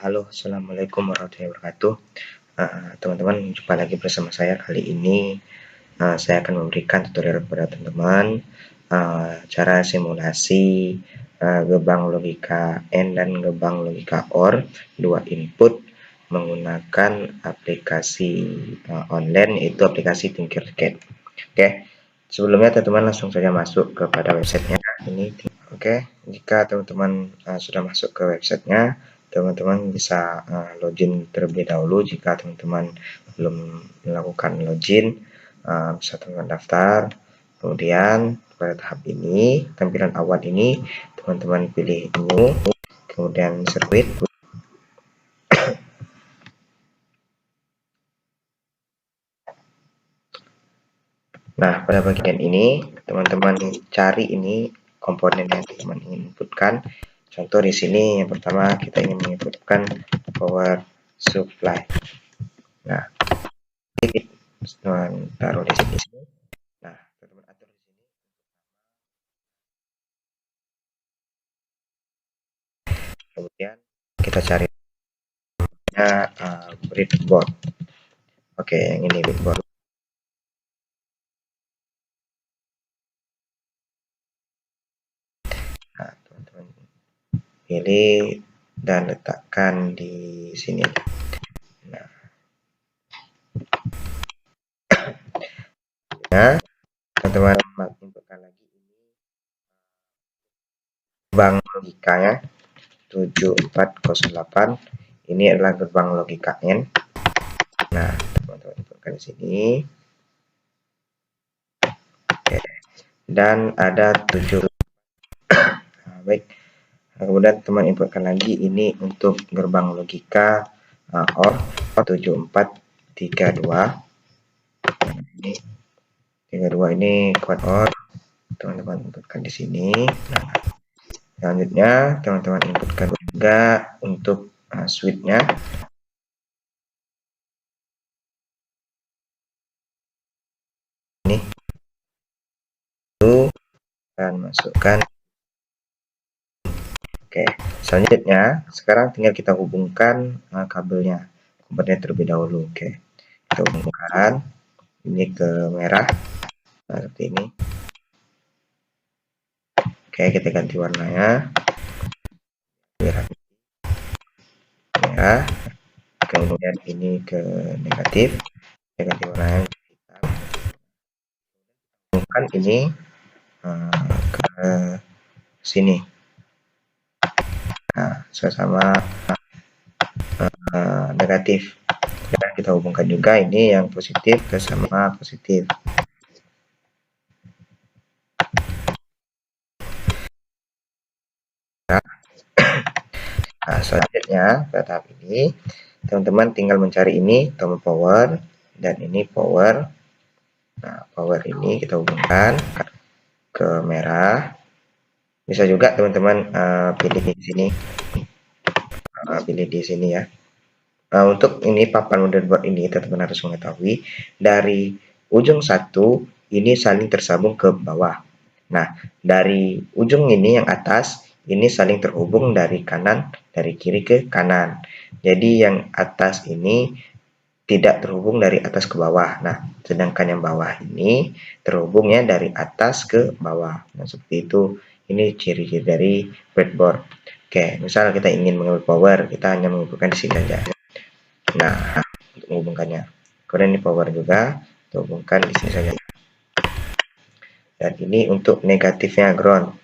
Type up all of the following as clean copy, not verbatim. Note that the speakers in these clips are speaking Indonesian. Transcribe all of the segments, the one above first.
Halo, assalamualaikum warahmatullahi wabarakatuh. Teman-teman, jumpa lagi bersama saya. Kali ini saya akan memberikan tutorial kepada teman-teman cara simulasi gerbang logika AND dan gerbang logika OR 2 input menggunakan aplikasi online, yaitu aplikasi Tinkercad. Oke, sebelumnya teman-teman langsung saja masuk kepada websitenya. Oke, jika teman-teman sudah masuk ke websitenya, teman-teman bisa login terlebih dahulu. Jika teman-teman belum melakukan login, bisa teman-teman daftar. Kemudian pada tahap ini, tampilan awal ini, teman-teman pilih new, kemudian circuit. Nah, pada bagian ini, teman-teman cari ini komponen yang teman ingin inputkan. Contoh di sini, yang pertama kita ingin menginputkan power supply. Nah, teman taruh di sini. Nah, teman atur di sini. Kemudian kita cari breadboard. Oke, yang ini breadboard. Nah, teman-teman pilih dan letakkan di sini. Nah, teman-teman inputkan lagi ini gerbang logikanya 7408. Ini adalah gerbang logika N. Nah, teman-teman inputkan di sini. Oke. Dan ada 7. Nah, baik. Kemudian teman inputkan lagi ini untuk gerbang logika OR 7432. Ini 32 ini kode OR, teman-teman inputkan di sini. Nah, selanjutnya teman-teman inputkan juga untuk switch-nya. Ini dan masukkan. Oke, selanjutnya sekarang tinggal kita hubungkan kabelnya, komponen terlebih dahulu. Oke, kita hubungkan ini ke merah. Nah, seperti ini. Oke, kita ganti warnanya merah. Kemudian ini ke negatif, kita ganti warnanya hitam. Hubungkan ini ke sini. Nah, sama negatif. Dan kita hubungkan juga ini yang positif ke sama positif. Nah, selanjutnya pada tahap ini teman-teman tinggal mencari ini tombol power dan ini power. Nah, power ini kita hubungkan ke merah. Bisa juga teman-teman pilih di sini. Pilih di sini ya. Nah, untuk ini papan motherboard ini teman-teman harus mengetahui dari ujung satu ini saling tersambung ke bawah. Nah, dari ujung ini yang atas ini saling terhubung dari kanan, dari kiri ke kanan. Jadi yang atas ini tidak terhubung dari atas ke bawah. Nah, sedangkan yang bawah ini terhubungnya dari atas ke bawah. Nah, seperti itu. Ini ciri-ciri dari breadboard. Oke, misal kita ingin mengambil power, kita hanya menghubungkan di sini saja. Nah, untuk menghubungkannya. Kemudian ini power juga, kita hubungkan di sini saja. Dan ini untuk negatifnya ground.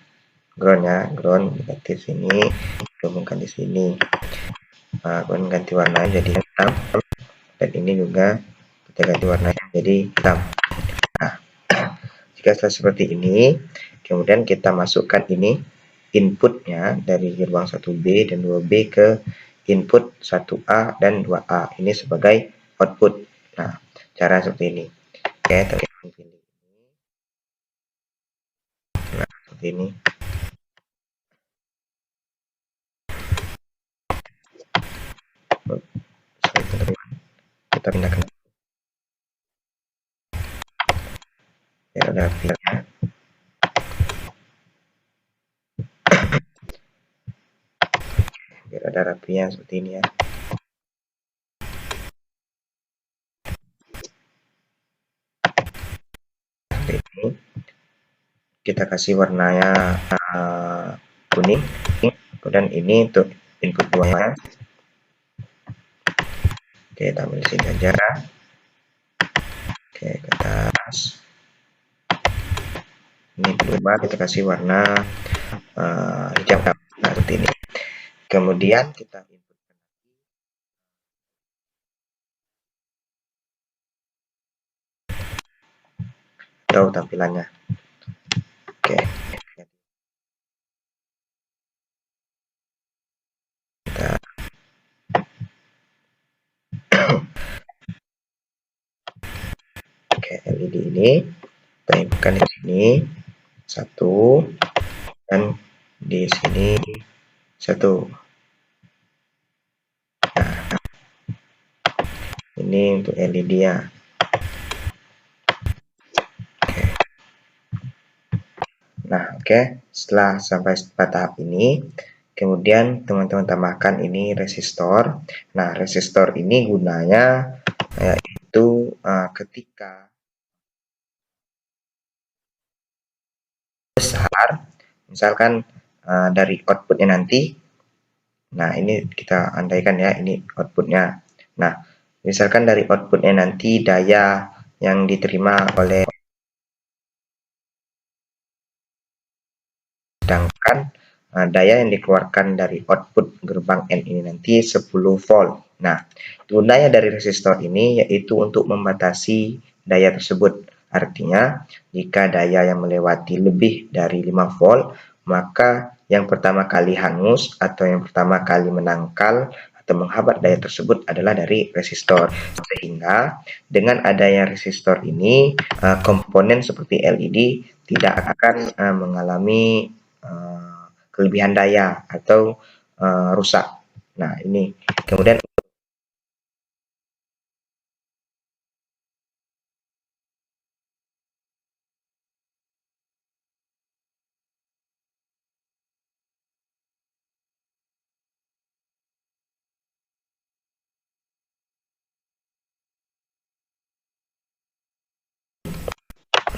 Ground negatif ini hubungkan di sini. Nah, kemudian ganti warna jadi hitam. Dan ini juga kita ganti warnanya jadi hitam. Nah, jika sudah seperti ini, kemudian kita masukkan ini inputnya dari gerbang 1B dan 2B ke input 1A dan 2A. Ini sebagai output. Nah, cara seperti ini. Oke, teman-teman pilih. Nah, seperti ini. Kita pindahkan biar ada filternya. Biar ada ada rapinya seperti ini ya. Seperti ini. Kita kasih warnanya kuning. Kemudian ini untuk input buahnya. Oke, kita ambil sini aja. Oke, ke atas. Ini berubah, kita kasih warna hijau. Nah, seperti ini. Kemudian kita input tahu tampilannya. Oke. Kita Oke, LED ini kita inputkan di sini satu dan di sini satu. Nah, ini untuk LED ya. Oke. Nah, oke. Setelah sampai pada tahap ini, kemudian teman-teman tambahkan ini resistor. Nah, resistor ini gunanya yaitu ketika besar, misalkan dari outputnya nanti. Nah, ini kita andaikan ya, ini outputnya. Nah, misalkan dari outputnya nanti daya yang diterima oleh, sedangkan daya yang dikeluarkan dari output gerbang N ini nanti 10 volt. Nah, gunanya dari resistor ini yaitu untuk membatasi daya tersebut. Artinya, jika daya yang melewati lebih dari 5 volt, maka yang pertama kali hangus atau yang pertama kali menangkal atau menghambat daya tersebut adalah dari resistor. Sehingga dengan adanya resistor ini, komponen seperti LED tidak akan mengalami kelebihan daya atau rusak. Nah, ini kemudian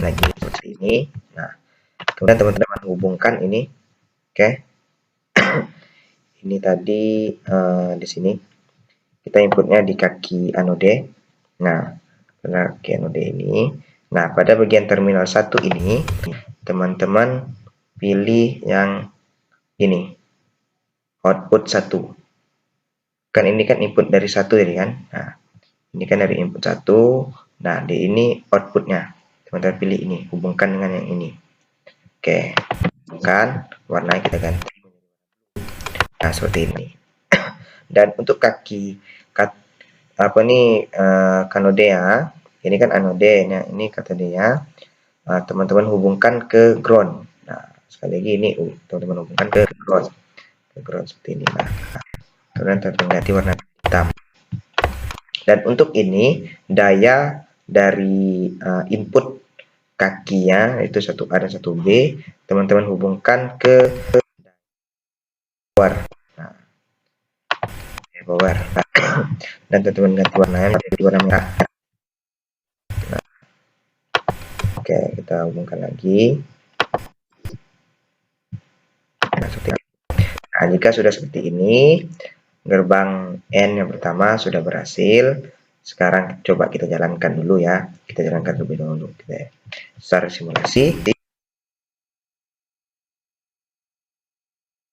lagi seperti ini. Nah, kemudian teman-teman hubungkan ini. Oke. Ini tadi di sini kita inputnya di kaki anode. Nah, kaki anode ini. Nah, pada bagian terminal 1 ini teman-teman pilih yang ini, output 1. Kan ini kan input dari 1 jadi kan. Nah, ini kan dari input 1. Nah, di ini outputnya. Teman-teman pilih ini, hubungkan dengan yang ini. Oke, hubungkan, warnanya kita ganti. Nah, seperti ini. Dan untuk kaki apa nih kanode ya, ini kan anode, nah ini katode ya, teman-teman hubungkan ke ground. Nah, sekali lagi ini teman-teman hubungkan ke ground seperti ini. Nah, kemudian teman-teman ganti warna hitam. Dan untuk ini daya dari input kakinya itu 1A dan 1B, teman-teman hubungkan ke power. Nah, power. Dan teman-teman ganti warnanya menjadi warna merah. Nah, oke, kita hubungkan lagi. Nah, nah, jika sudah seperti ini, gerbang N yang pertama sudah berhasil. Sekarang coba kita jalankan dulu ya. Kita jalankan lebih dahulu. Kita start simulasi.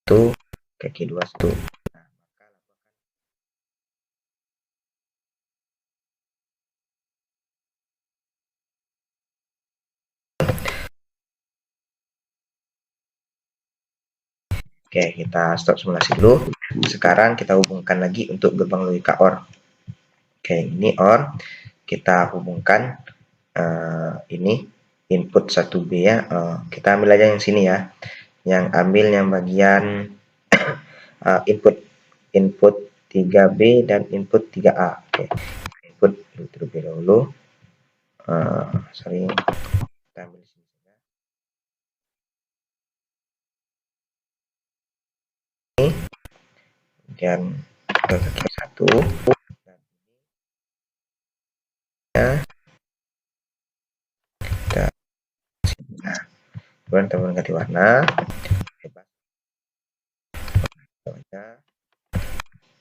Satu, kaki 2, 1. Oke, kita stop simulasi dulu. Sekarang kita hubungkan lagi untuk gerbang logika OR. Oke, ini OR. Kita hubungkan ini input 1B ya. Kita ambil aja yang sini ya. Yang ambil yang bagian input 3B dan input 3A. Oke. Input terlebih dahulu. Sorry. Kita ambil sini. kemudian ke kaki 1, dan kita nah, kemudian teman ganti warna, bebas aja.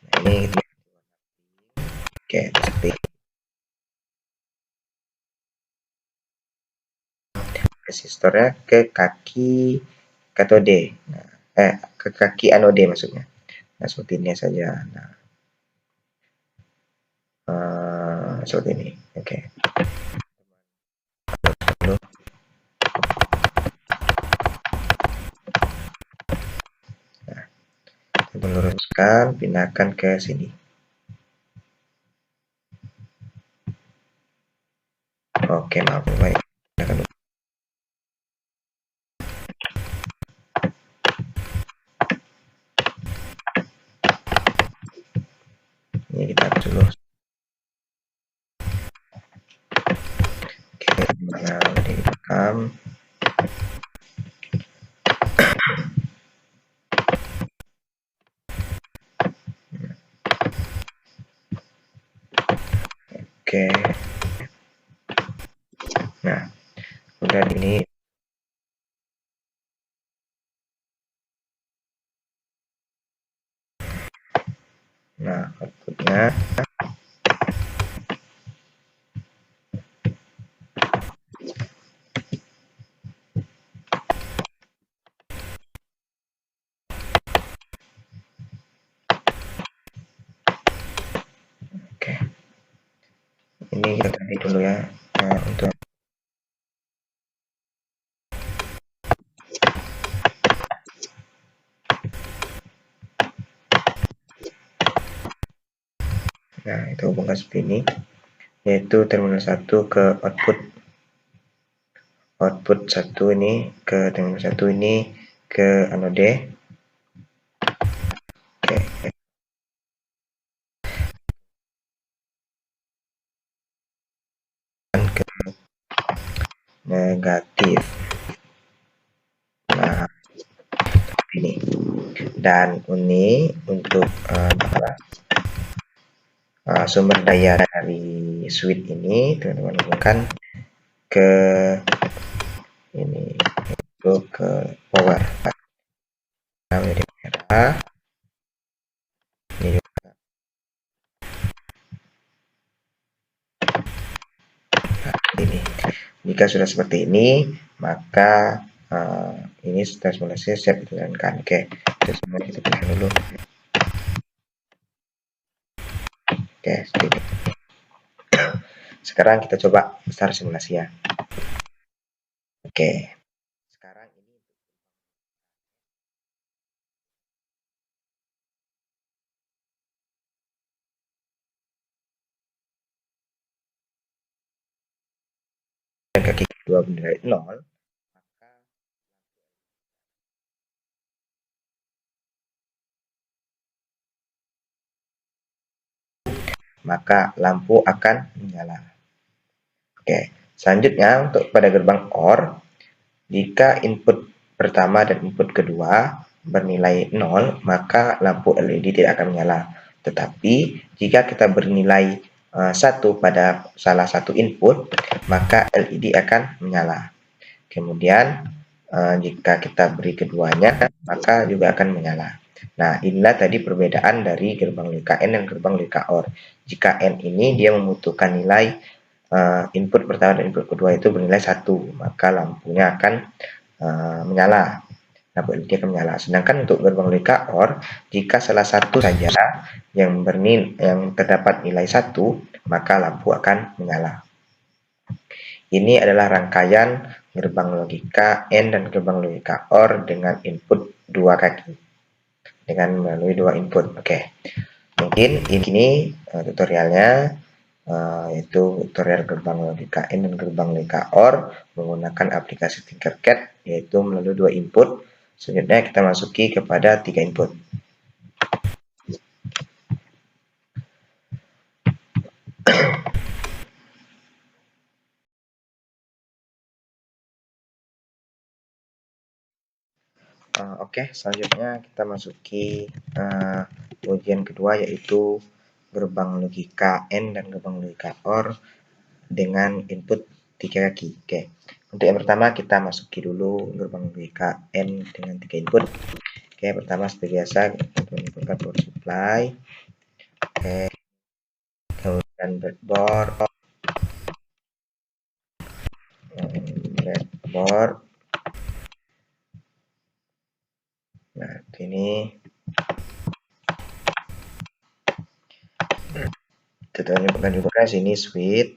Nah, ini kita oke seperti resistornya ke kaki katode, nah, ke kaki anode maksudnya. Nah, seperti ini saja. Nah, seperti ini. Oke. Lalu meluruskan, pindahkan ke sini. Oke, maaf, baik. Ini kita hapus dulu. Oke, mana udah direkam. Oke. Nah, udah ini. Nah, outputnya. Oke. Ini kita tadi dulu ya. Nah, untuk nah, itu hubungkan seperti ini, yaitu terminal 1 ke output 1 ini ke terminal 1 ini ke anode. Oke. Ke negatif. Nah, ini. Dan ini untuk sumber daya dari switch ini teman-teman hubungkan ke ini, itu ke power. Nah, menjadi merah. Ini juga. Nah, ini. Jika sudah seperti ini, maka ini sudah simulasi siap dijalankan. Oke, itu semua kita pilih dulu. Oke, seperti ini. Sekarang kita coba start simulasi ya. Oke, sekarang ini kaki kedua bernilai 0, maka lampu akan menyala. Oke, selanjutnya untuk pada gerbang OR, jika input pertama dan input kedua bernilai 0, maka lampu LED tidak akan menyala. Tetapi jika kita bernilai 1 pada salah satu input, maka LED akan menyala. Kemudian jika kita beri keduanya, maka juga akan menyala. Nah, inilah tadi perbedaan dari gerbang LKN dan gerbang LKOR. Jika N ini dia membutuhkan nilai input pertama dan input kedua itu bernilai 1, maka lampunya akan menyala. Lampu LED akan menyala. Sedangkan untuk gerbang LKOR, jika salah satu saja yang terdapat nilai 1, maka lampu akan menyala. Ini adalah rangkaian gerbang logika N dan gerbang logika OR dengan input 2 kaki. Dengan melalui 2 input. Oke. Mungkin ini tutorialnya, yaitu tutorial gerbang logika N dan gerbang logika OR menggunakan aplikasi Tinkercad, yaitu melalui 2 input. Selanjutnya kita masuki kepada 3 input. Oke, selanjutnya kita masuki Ujian kedua yaitu gerbang logika AND dan gerbang logika OR dengan input 3 kaki. Oke. Untuk yang pertama kita masuki dulu gerbang logika AND dengan 3 input. Oke, pertama seperti biasa kita inputkan power supply. Oke. Kemudian breadboard. Nah, ini kita inputkan juga sini switch.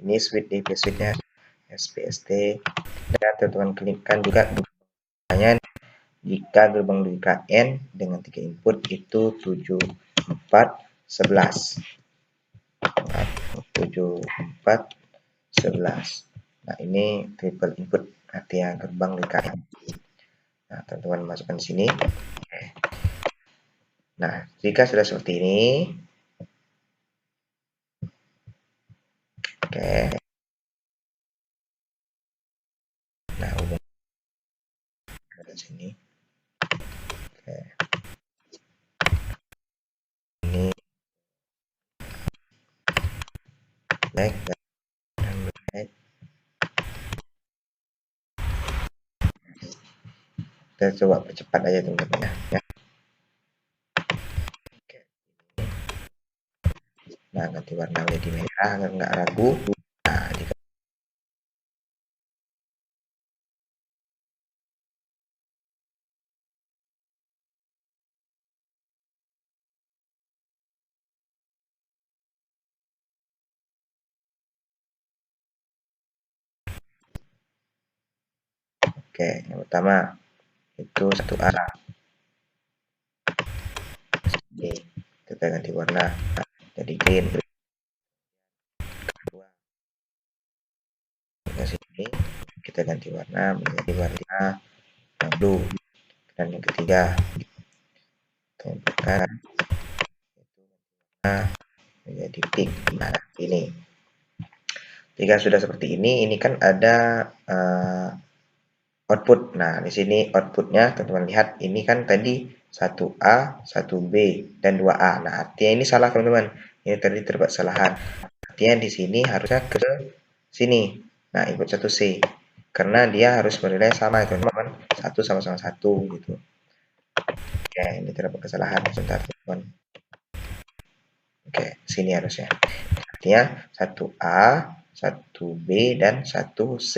Ini switch DP switchnya SPST, dan teman-teman klikkan juga hanya jika gerbang logika N dengan 3 input itu 7 4 11 7 4 11. Nah, ini triple input artinya gerbang logika N. Nah, teman-teman masukkan di sini. Nah, jika sudah seperti ini, oke. Nah, hubungkan ke sini. Oke. Ini black dan black. Kita coba percepat aja teman-teman ya. Oke. Nah, ganti warna menjadi merah agar nggak ragu. Nah, jika oke, yang pertama itu satu arah. Oke, kita ganti warna jadi green. Kedua, ke sini kita ganti warna menjadi warna blue. Dan yang ketiga, tambahkan warna menjadi pink. Nah, ini. Jika sudah seperti ini kan ada output. Nah, di sini outputnya teman-teman lihat ini kan tadi 1A, 1B, dan 2A. Nah, artinya ini salah teman-teman. Ini tadi terdapat kesalahan. Artinya di sini harusnya ke sini. Nah, input 1C. Karena dia harus bernilai sama teman-teman. 1 sama-sama 1 gitu. Oke, ini terdapat kesalahan. Sebentar teman-teman. Oke, sini harusnya. Artinya 1A, 1B, dan 1C.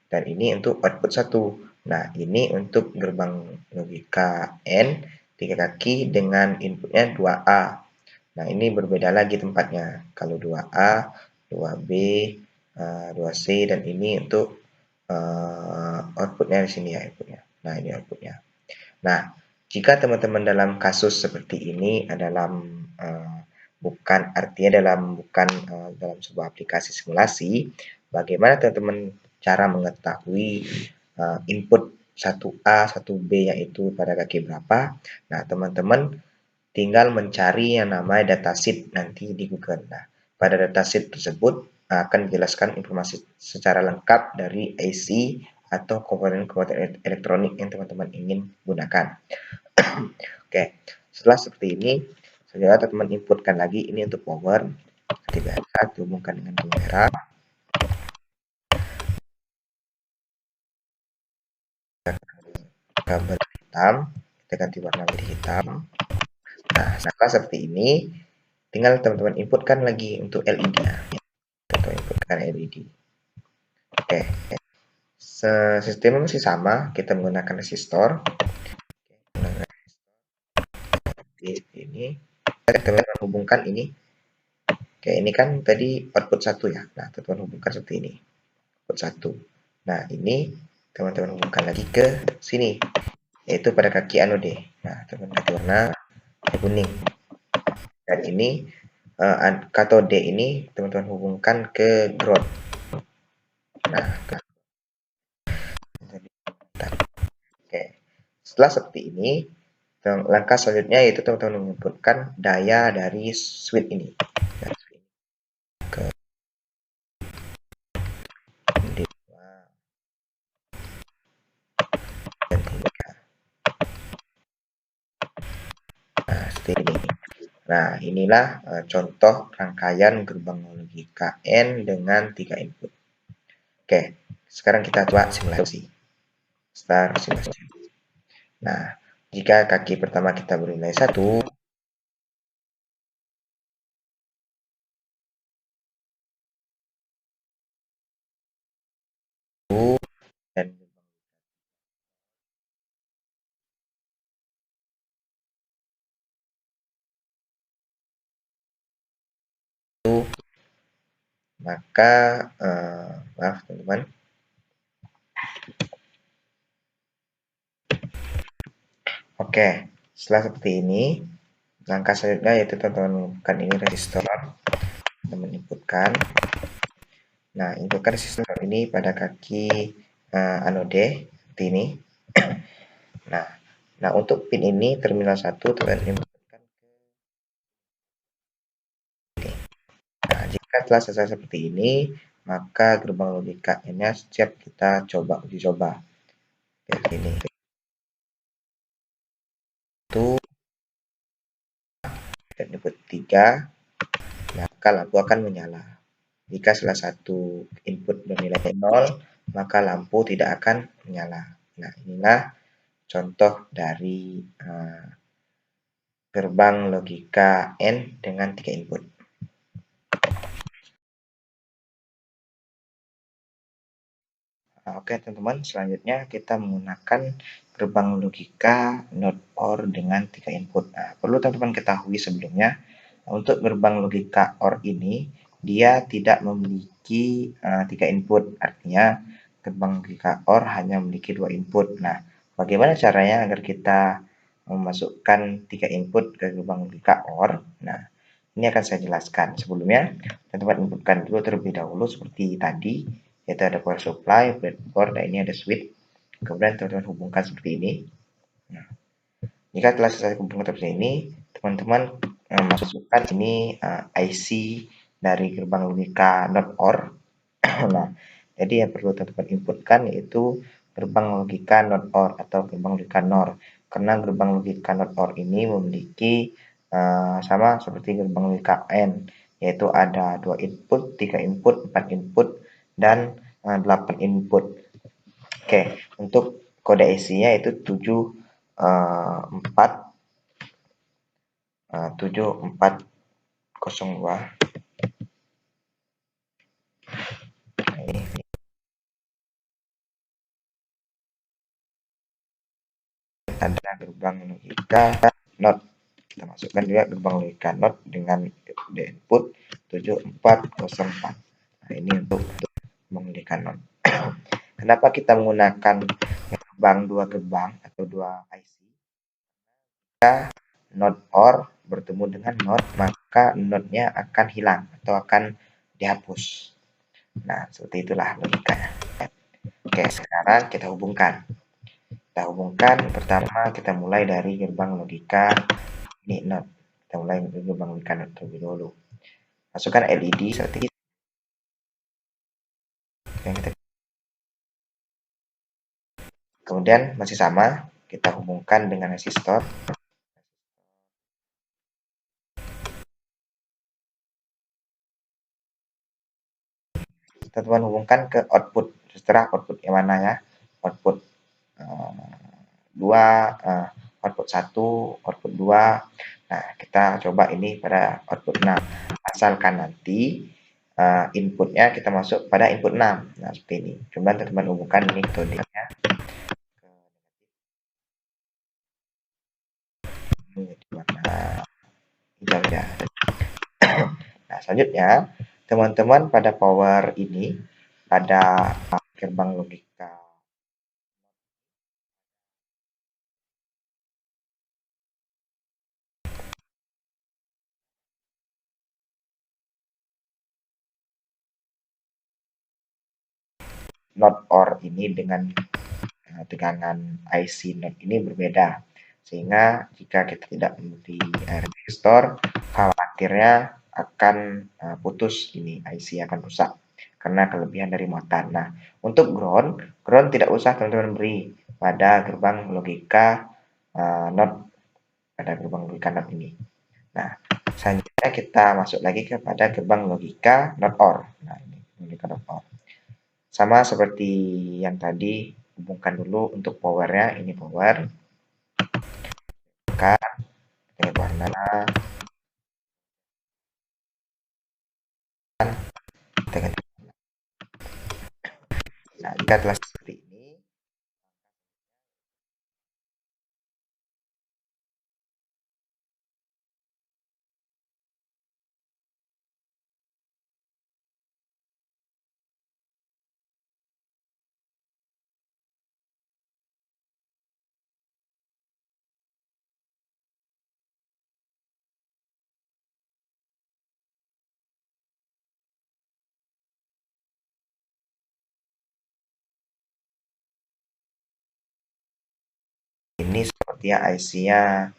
Dan ini untuk output 1. Nah, ini untuk gerbang logika N 3 kaki dengan inputnya 2A. Nah, ini berbeda lagi tempatnya. Kalau 2A, 2B, 2C, dan ini untuk outputnya di sini ya inputnya. Nah, ini outputnya. Nah, jika teman-teman dalam kasus seperti ini dalam bukan artinya dalam sebuah aplikasi simulasi, bagaimana teman-teman cara mengetahui input 1A, 1B yaitu pada kaki berapa? Nah, teman-teman tinggal mencari yang namanya datasheet nanti di Google. Nah, pada datasheet tersebut akan dijelaskan informasi secara lengkap dari IC atau komponen-komponen elektronik yang teman-teman ingin gunakan. Oke, setelah seperti ini, saudara teman-teman inputkan lagi ini untuk power. Seperti biasa, dihubungkan dengan kamera. Kabel hitam, kita ganti warna menjadi hitam. Nah, setelah seperti ini, tinggal teman-teman inputkan lagi untuk LED-nya. Kita inputkan LED. Oke, sistemnya masih sama, kita menggunakan resistor. Ini, teman-teman hubungkan ini. Oke, ini kan tadi output 1 ya. Nah, teman-teman hubungkan seperti ini. Output 1. Nah, ini teman-teman hubungkan lagi ke sini, yaitu pada kaki anode. Nah, teman-teman ganti warna kuning. Dan ini katode ini teman-teman hubungkan ke ground. Nah, oke. Setelah seperti ini, langkah selanjutnya yaitu teman-teman menginputkan daya dari switch ini. Nah, ke Nah, inilah contoh rangkaian gerbang logika N dengan 3 input. Oke, sekarang kita coba simulasi. Start simulasi. Nah, jika kaki pertama kita bernilai 1, dan itu, maka maaf teman-teman. Oke, setelah seperti ini, langkah selanjutnya yaitu teman-teman menunjukkan ini resistor, teman inputkan. Nah, inputkan resistor ini pada kaki anode seperti ini. Nah, untuk pin ini terminal 1 teman inputkan ke ini. Nah, jika telah selesai seperti ini, maka gerbang logika-nya siap kita coba uji coba. Seperti ini. Itu dan input 3, maka lampu akan menyala. Jika salah satu input bernilai 0, maka lampu tidak akan menyala. Nah, inilah contoh dari gerbang logika N dengan 3 input. Oke teman-teman, selanjutnya kita menggunakan gerbang logika NOT OR dengan 3 input. Nah, perlu teman-teman ketahui sebelumnya, untuk gerbang logika OR ini, dia tidak memiliki 3 input. Artinya, gerbang logika OR hanya memiliki 2 input. Nah, bagaimana caranya agar kita memasukkan 3 input ke gerbang logika OR? Nah, ini akan saya jelaskan. Sebelumnya, teman-teman inputkan dulu terlebih dahulu seperti tadi, yaitu ada power supply, breadboard, dan ini ada switch. Kemudian teman-teman hubungkan seperti ini. Nah, jika telah selesai hubungan seperti ini, teman-teman masukkan ini IC dari gerbang logika NOT OR. Nah, jadi yang perlu teman-teman inputkan yaitu gerbang logika NOT OR atau gerbang logika NOR. Karena gerbang logika NOT OR ini memiliki sama seperti gerbang logika N, yaitu ada 2 input, 3 input, 4 input, dan 8 input. Oke, untuk kode IC-nya itu 7402. Nah, ini ada gerbang logika NOT. Kita masukkan juga gerbang logika NOT dengan input 7404. Nah, ini untuk logika NOT. Kenapa kita menggunakan dua gerbang atau 2 IC? Jika NOT OR bertemu dengan NOT, maka NOT-nya akan hilang atau akan dihapus. Nah, seperti itulah logikanya. Oke, sekarang kita hubungkan. Kita hubungkan, pertama kita mulai dari gerbang logika ini NOT. Kita mulai dari gerbang logika NOT terlebih dahulu. Masukkan LED seperti itu. Kemudian masih sama, kita hubungkan dengan resistor. Teman-teman hubungkan ke output, terserah output yang mana ya. Output 2, output 1, output 2. Nah, kita coba ini pada output 6. Asalkan nanti inputnya kita masuk pada input 6. Nah, seperti ini. Coba teman-teman hubungkan ini metodenya. Warna hijau ya. Nah, selanjutnya teman-teman pada power ini, pada gerbang logika NOT OR ini dengan tegangan IC NOT ini berbeda. Sehingga jika kita tidak membeli resistor, khawatirnya akan putus ini, IC akan rusak karena kelebihan dari muatan. Nah, untuk ground tidak usah teman-teman beri pada gerbang logika NOT, pada gerbang logika NOT ini. Nah, Selanjutnya kita masuk lagi kepada gerbang logika not OR. Nah, ini logika not OR. Sama seperti yang tadi, hubungkan dulu untuk powernya. Ini power. Dengan warna. Dengan. Nah, jika telah seperti ini, ini sepertinya IC-nya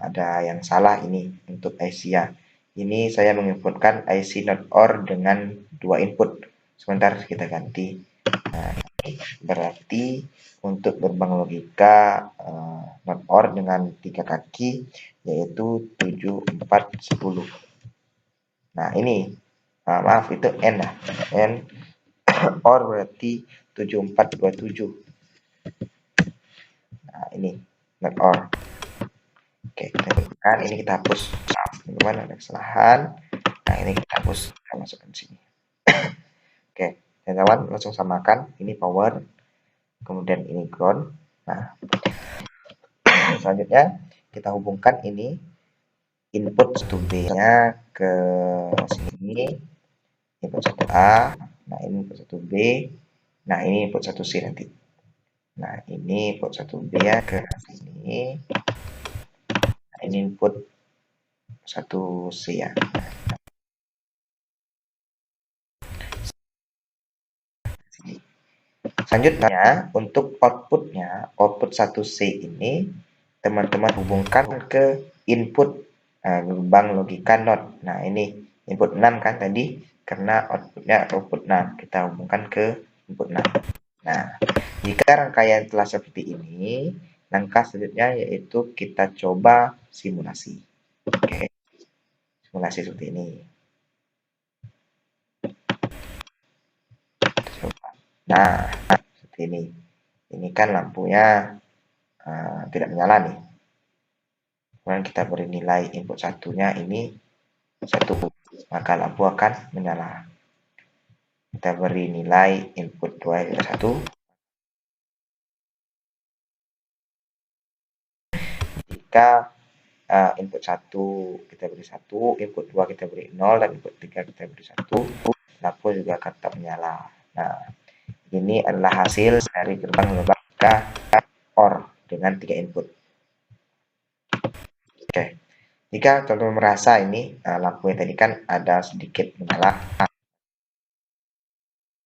ada yang salah ini untuk IC-nya. Ini saya menginputkan IC not OR dengan 2 input. Sebentar kita ganti. Nah, ini berarti untuk gerbang logika not OR dengan 3 kaki yaitu 7, 4, 10. Nah, ini maaf itu N lah. N OR berarti 7, 4, 2, 7. Nah, ini not OR. Oke, kita tekan, ini kita hapus. Teman-teman, ada kesalahan. Nah, ini kita hapus, kita masukkan sini. Oke, teman-teman langsung samakan. Ini power, kemudian ini ground. Nah, selanjutnya kita hubungkan ini input 1B-nya ke sini. Input 1A. Nah, ini input 1B. Nah, ini input 1C nanti. Nah, ini input 1B ya ke sini. Nah, ini input 1C ya. Selanjutnya, untuk outputnya, output 1C ini, teman-teman hubungkan ke input gerbang logika NOT. Nah, ini input 6 kan tadi, karena outputnya output 6. Kita hubungkan ke input 6. Nah, jika rangkaian telah seperti ini, langkah selanjutnya yaitu kita coba simulasi. Oke, simulasi seperti ini. Nah, seperti ini. Ini kan lampunya tidak menyala nih. Kemudian kita beri nilai input satunya ini 1, maka lampu akan menyala. Kita beri nilai input 2 yaitu 1. Jika input 1 kita beri 1, input 2 kita beri 0, dan input 3 kita beri 1, lampu juga akan tetap menyala. Nah, ini adalah hasil dari gerbang logika OR dengan 3 input. Oke, jika teman-teman merasa ini lampunya tadi kan ada sedikit menyala,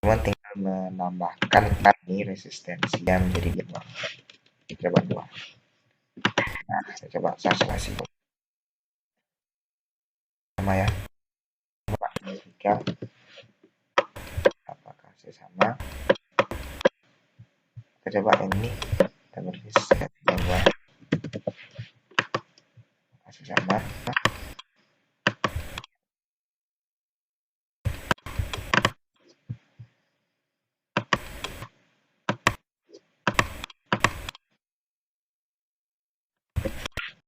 teman tinggal menambahkan ini resistensinya menjadi 2. Coba 2. Nah, saya coba simulasi sama ya. Jika apakah saya sama? Kita coba ini. Kita beri set 2. Masih sama.